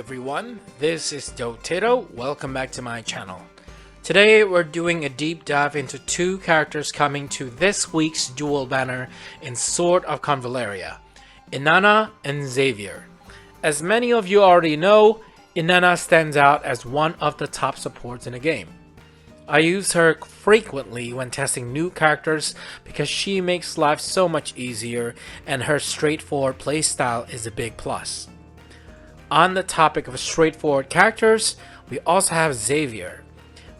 everyone, this is Dotito. Welcome back to my channel. Today we're doing a deep dive into two characters coming to this week's dual banner in Sword of Convallaria, Inanna and Xavier. As many of you already know, Inanna stands out as one of the top supports in the game. I use her frequently when testing new characters because she makes life so much easier and her straightforward playstyle is a big plus. On the topic of straightforward characters, we also have Xavier.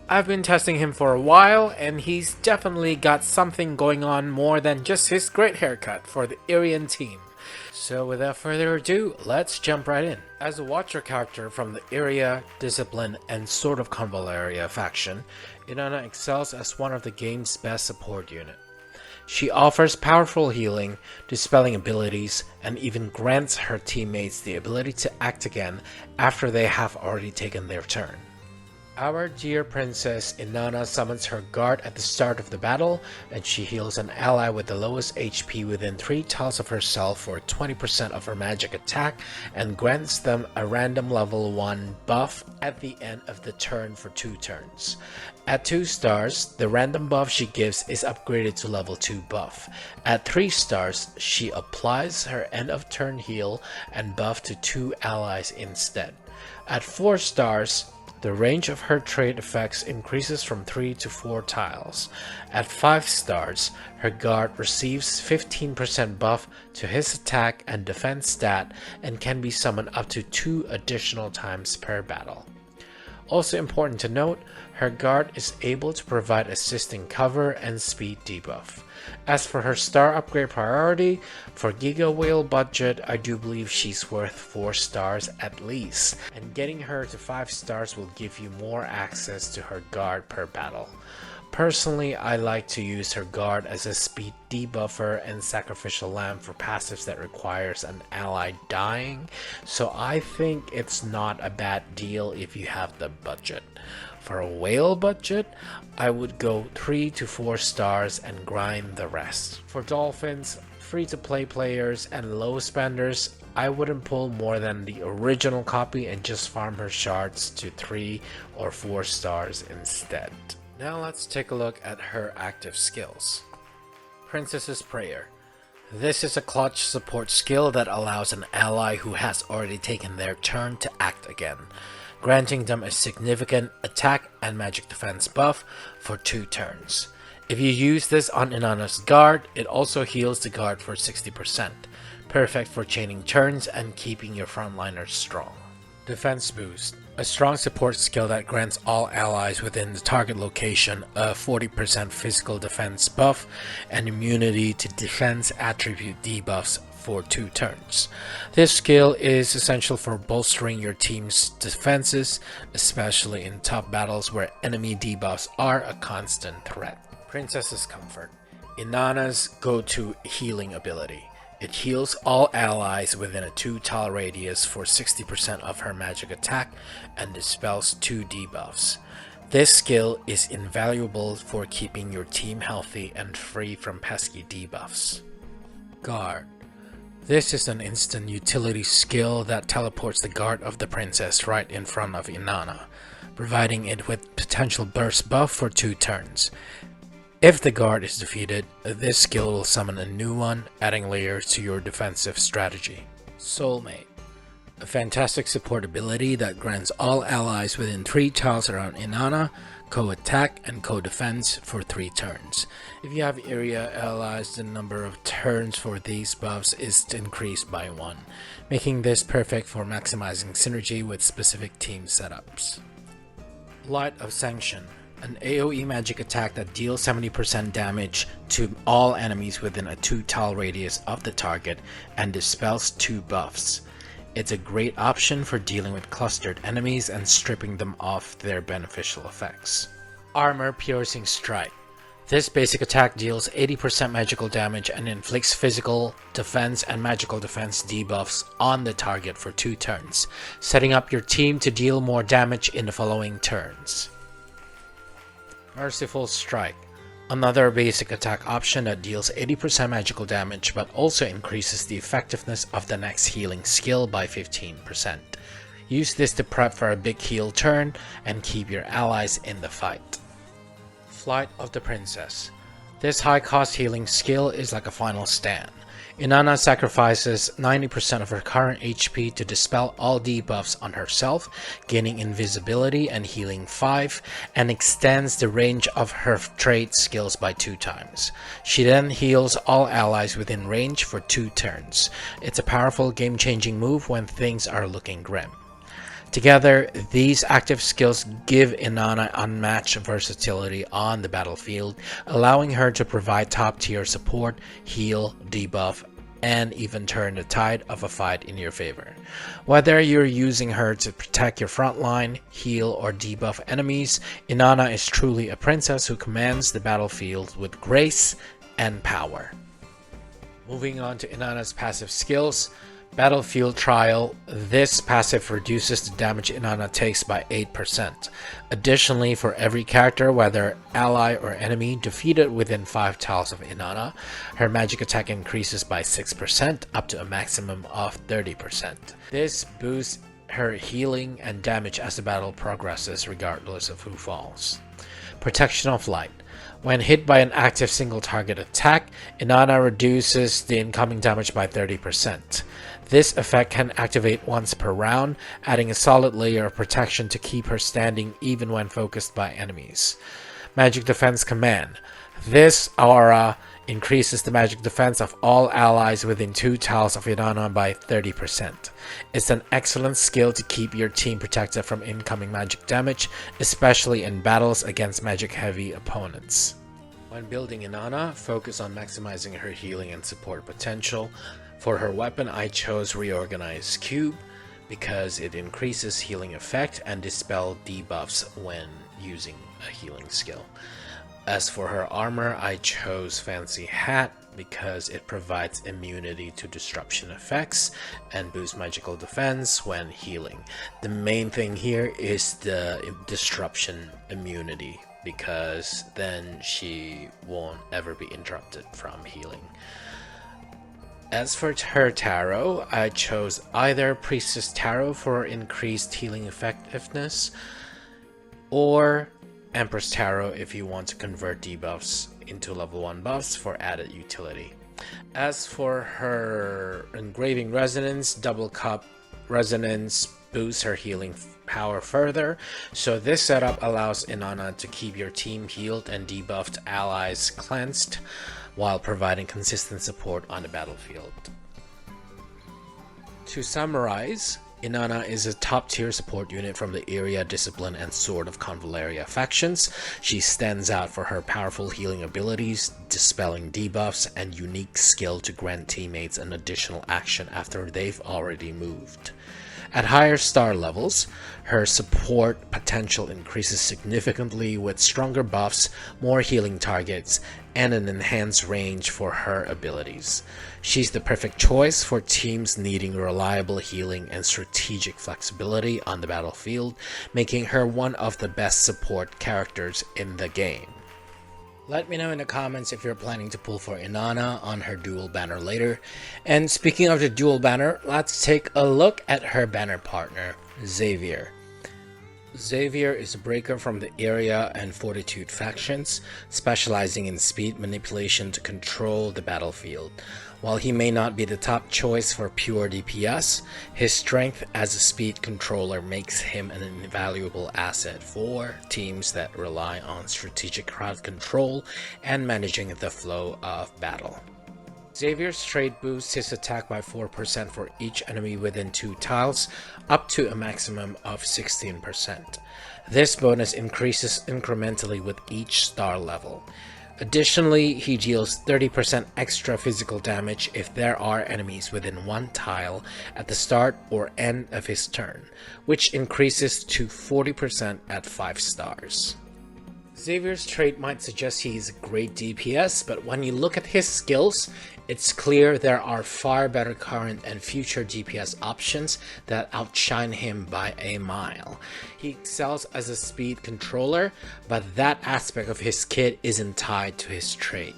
I've been testing him for a while and he's definitely got something going on more than just his great haircut for the Aryan team. So without further ado, let's jump right in. As a watcher character from the Area, Discipline, and Sword of Convallaria faction, Inanna excels as one of the game's best support unit. She offers powerful healing, dispelling abilities, and even grants her teammates the ability to act again after they have already taken their turn. Our dear Princess Inanna summons her guard at the start of the battle, and she heals an ally with the lowest HP within 3 tiles of herself for 20% of her magic attack, and grants them a random level 1 buff at the end of the turn for 2 turns. At 2 stars, the random buff she gives is upgraded to level 2 buff. At 3 stars, she applies her end of turn heal and buff to 2 allies instead. At 4 stars, the range of her trait effects increases from 3 to 4 tiles. At 5 stars, her guard receives 15% buff to his attack and defense stat and can be summoned up to 2 additional times per battle. Also important to note, her guard is able to provide assisting cover and speed debuff. As for her star upgrade priority, for Giga Whale budget, I do believe she's worth 4 stars at least, and getting her to 5 stars will give you more access to her guard per battle. Personally, I like to use her guard as a speed debuffer and sacrificial lamb for passives that requires an ally dying, so I think it's not a bad deal if you have the budget. For a whale budget, I would go 3 to 4 stars and grind the rest. For dolphins, free-to-play players, and low spenders, I wouldn't pull more than the original copy and just farm her shards to 3 or 4 stars instead. Now let's take a look at her active skills. Princess's Prayer. This is a clutch support skill that allows an ally who has already taken their turn to act again, granting them a significant attack and magic defense buff for 2 turns. If you use this on Inanna's guard, it also heals the guard for 60%, perfect for chaining turns and keeping your frontliners strong. Defense Boost. A strong support skill that grants all allies within the target location a 40% physical defense buff and immunity to defense attribute debuffs for 2 turns. This skill is essential for bolstering your team's defenses, especially in tough battles where enemy debuffs are a constant threat. Princess's Comfort. Inanna's go-to healing ability. It heals all allies within a 2 tile radius for 60% of her magic attack and dispels 2 debuffs. This skill is invaluable for keeping your team healthy and free from pesky debuffs. Guard. This is an instant utility skill that teleports the guard of the princess right in front of Inanna, providing it with potential burst buff for 2 turns. If the guard is defeated, this skill will summon a new one, adding layers to your defensive strategy. Soulmate. A fantastic support ability that grants all allies within 3 tiles around Inanna co-attack and co-defense for 3 turns. If you have area allies, the number of turns for these buffs is increased by 1, making this perfect for maximizing synergy with specific team setups. Light of Sanction. An AoE magic attack that deals 70% damage to all enemies within a 2 tile radius of the target and dispels 2 buffs. It's a great option for dealing with clustered enemies and stripping them off their beneficial effects. Armor Piercing Strike. This basic attack deals 80% magical damage and inflicts physical defense and magical defense debuffs on the target for 2 turns, setting up your team to deal more damage in the following turns. Merciful Strike. Another basic attack option that deals 80% magical damage but also increases the effectiveness of the next healing skill by 15%. Use this to prep for a big heal turn and keep your allies in the fight. Flight of the Princess. This high cost healing skill is like a final stand. Inanna sacrifices 90% of her current HP to dispel all debuffs on herself, gaining invisibility and healing 5, and extends the range of her trait skills by 2 times. She then heals all allies within range for 2 turns. It's a powerful game-changing move when things are looking grim. Together, these active skills give Inanna unmatched versatility on the battlefield, allowing her to provide top-tier support, heal, debuff, and even turn the tide of a fight in your favor. Whether you're using her to protect your frontline, heal, or debuff enemies, Inanna is truly a princess who commands the battlefield with grace and power. Moving on to Inanna's passive skills. Battlefield Trial. This passive reduces the damage Inanna takes by 8%. Additionally, for every character, whether ally or enemy, defeated within 5 tiles of Inanna, her magic attack increases by 6%, up to a maximum of 30%. This boosts her healing and damage as the battle progresses, regardless of who falls. Protection of Light. When hit by an active single target attack, Inanna reduces the incoming damage by 30%. This effect can activate once per round, adding a solid layer of protection to keep her standing even when focused by enemies. Magic Defense Command. This aura increases the magic defense of all allies within 2 tiles of Inanna by 30%. It's an excellent skill to keep your team protected from incoming magic damage, especially in battles against magic-heavy opponents. When building Inanna, focus on maximizing her healing and support potential. For her weapon, I chose Reorganize Cube because it increases healing effect and dispel debuffs when using a healing skill. As for her armor, I chose Fancy Hat because it provides immunity to disruption effects and boosts magical defense when healing. The main thing here is the disruption immunity, because then she won't ever be interrupted from healing. As for her tarot, I chose either Priestess Tarot for increased healing effectiveness, or Empress Tarot if you want to convert debuffs into level 1 buffs for added utility. As for her Engraving Resonance, Double Cup Resonance boosts her healing power further, so this setup allows Inanna to keep your team healed and debuffed allies cleansed, while providing consistent support on the battlefield. To summarize, Inanna is a top-tier support unit from the Area, Discipline, and Sword of Convallaria factions. She stands out for her powerful healing abilities, dispelling debuffs, and unique skill to grant teammates an additional action after they've already moved. At higher star levels, her support potential increases significantly with stronger buffs, more healing targets, and an enhanced range for her abilities. She's the perfect choice for teams needing reliable healing and strategic flexibility on the battlefield, making her one of the best support characters in the game. Let me know in the comments if you're planning to pull for Inanna on her dual banner later. And speaking of the dual banner, let's take a look at her banner partner, Xavier. Xavier is a breaker from the Area and Fortitude factions, specializing in speed manipulation to control the battlefield. While he may not be the top choice for pure DPS, his strength as a speed controller makes him an invaluable asset for teams that rely on strategic crowd control and managing the flow of battle. Xavier's trait boosts his attack by 4% for each enemy within 2 tiles, up to a maximum of 16%. This bonus increases incrementally with each star level. Additionally, he deals 30% extra physical damage if there are enemies within 1 tile at the start or end of his turn, which increases to 40% at 5 stars. Xavier's trait might suggest he's a great DPS, but when you look at his skills, it's clear there are far better current and future DPS options that outshine him by a mile. He excels as a speed controller, but that aspect of his kit isn't tied to his trait.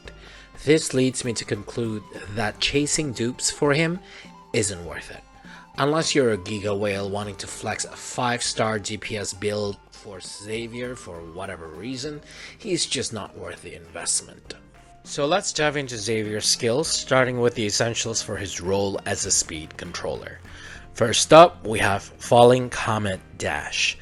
This leads me to conclude that chasing dupes for him isn't worth it. Unless you're a Giga Whale wanting to flex a 5-star DPS build for Xavier for whatever reason, he's just not worth the investment. So let's dive into Xavier's skills, starting with the essentials for his role as a speed controller. First up, we have Falling Comet Dash.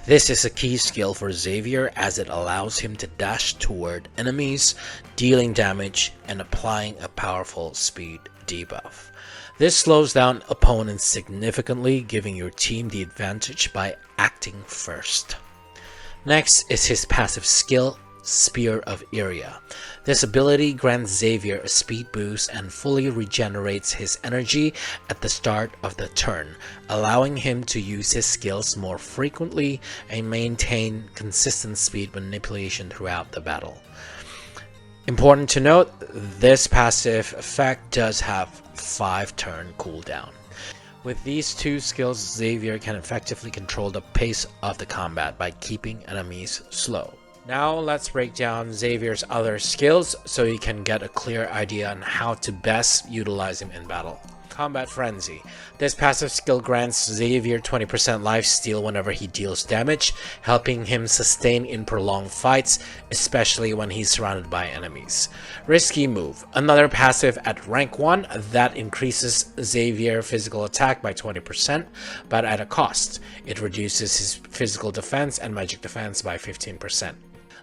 This is a key skill for Xavier as it allows him to dash toward enemies, dealing damage and applying a powerful speed debuff. This slows down opponents significantly, giving your team the advantage by acting first. Next is his passive skill, Spear of Iria. This ability grants Xavier a speed boost and fully regenerates his energy at the start of the turn, allowing him to use his skills more frequently and maintain consistent speed manipulation throughout the battle. Important to note, this passive effect does have 5-turn cooldown. With these two skills, Xavier can effectively control the pace of the combat by keeping enemies slow. Now let's break down Xavier's other skills so you can get a clear idea on how to best utilize him in battle. Combat Frenzy. This passive skill grants Xavier 20% lifesteal whenever he deals damage, helping him sustain in prolonged fights, especially when he's surrounded by enemies. Risky Move. Another passive at rank 1 that increases Xavier physical attack by 20%, but at a cost. It reduces his physical defense and magic defense by 15%.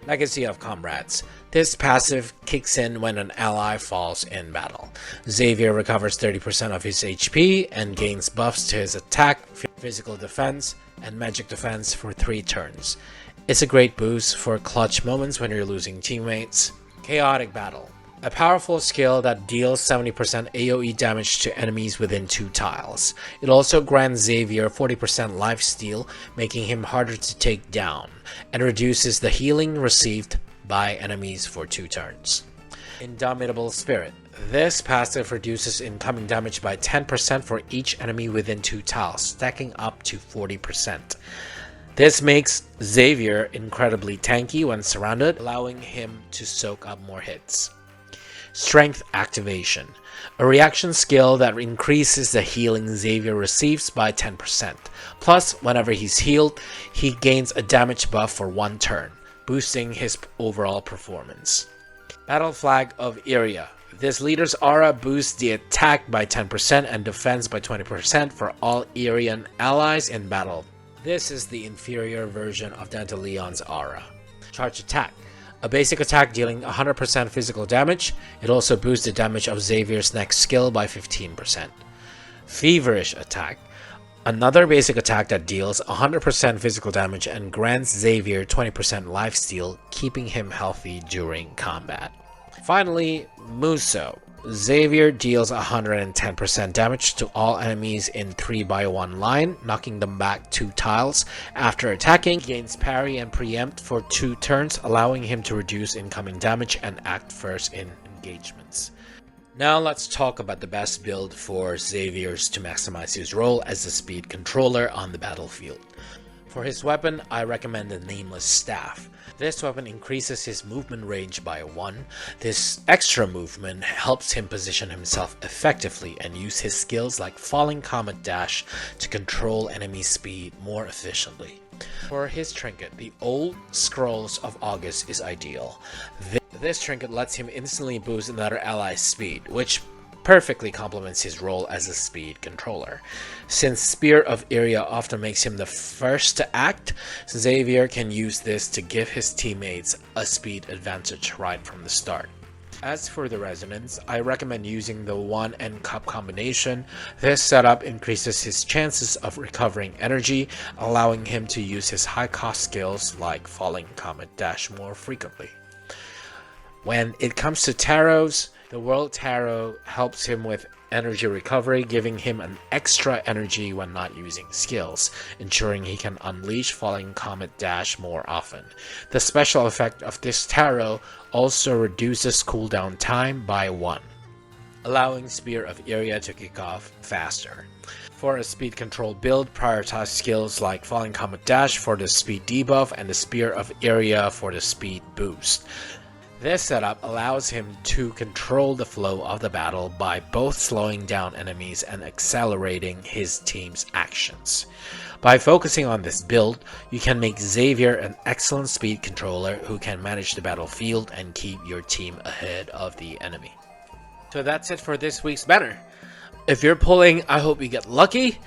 Legacy of Comrades. This passive kicks in when an ally falls in battle. Xavier recovers 30% of his HP and gains buffs to his attack, physical defense, and magic defense for 3 turns. It's a great boost for clutch moments when you're losing teammates. Chaotic Battle. A powerful skill that deals 70% AoE damage to enemies within 2 tiles. It also grants Xavier 40% lifesteal, making him harder to take down, and reduces the healing received by enemies for 2 turns. Indomitable Spirit. This passive reduces incoming damage by 10% for each enemy within 2 tiles, stacking up to 40%. This makes Xavier incredibly tanky when surrounded, allowing him to soak up more hits. Strength Activation. A reaction skill that increases the healing Xavier receives by 10%. Plus, whenever he's healed, he gains a damage buff for 1 turn, boosting his overall performance. Battle Flag of Iria. This leader's aura boosts the attack by 10% and defense by 20% for all Irian allies in battle. This is the inferior version of Dantaleon's aura. Charge Attack. A basic attack dealing 100% physical damage. It also boosts the damage of Xavier's next skill by 15%. Feverish Attack. Another basic attack that deals 100% physical damage and grants Xavier 20% lifesteal, keeping him healthy during combat. Finally, Muso. Xavier deals 110% damage to all enemies in 3x1 line, knocking them back 2 tiles. After attacking, he gains parry and preempt for 2 turns, allowing him to reduce incoming damage and act first in engagements. Now let's talk about the best build for Xavier's to maximize his role as a speed controller on the battlefield. For his weapon, I recommend the Nameless Staff. This weapon increases his movement range by 1. This extra movement helps him position himself effectively and use his skills like Falling Comet Dash to control enemy speed more efficiently. For his trinket, the Old Scrolls of August is ideal. This trinket lets him instantly boost another ally's speed, which perfectly complements his role as a speed controller. Since Spear of Iria often makes him the first to act, Xavier can use this to give his teammates a speed advantage right from the start. As for the resonance, I recommend using the 1 and cup combination. This setup increases his chances of recovering energy, allowing him to use his high cost skills like Falling Comet Dash more frequently. When it comes to tarots, the World Tarot helps him with energy recovery, giving him an extra energy when not using skills, ensuring he can unleash Falling Comet Dash more often. The special effect of this tarot also reduces cooldown time by 1, allowing Spear of Iria to kick off faster. For a speed control build, prioritize skills like Falling Comet Dash for the speed debuff and the Spear of Iria for the speed boost. This setup allows him to control the flow of the battle by both slowing down enemies and accelerating his team's actions. By focusing on this build, you can make Xavier an excellent speed controller who can manage the battlefield and keep your team ahead of the enemy. So that's it for this week's banner. If you're pulling, I hope you get lucky.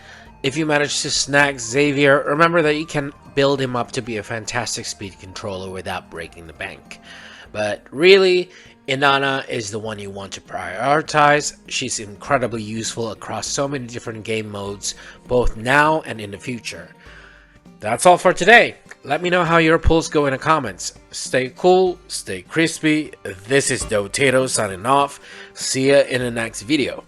If you manage to snag Xavier, remember that you can build him up to be a fantastic speed controller without breaking the bank. But really, Inanna is the one you want to prioritize. She's incredibly useful across so many different game modes, both now and in the future. That's all for today. Let me know how your pulls go in the comments. Stay cool, stay crispy. This is Dotato signing off. See ya in the next video.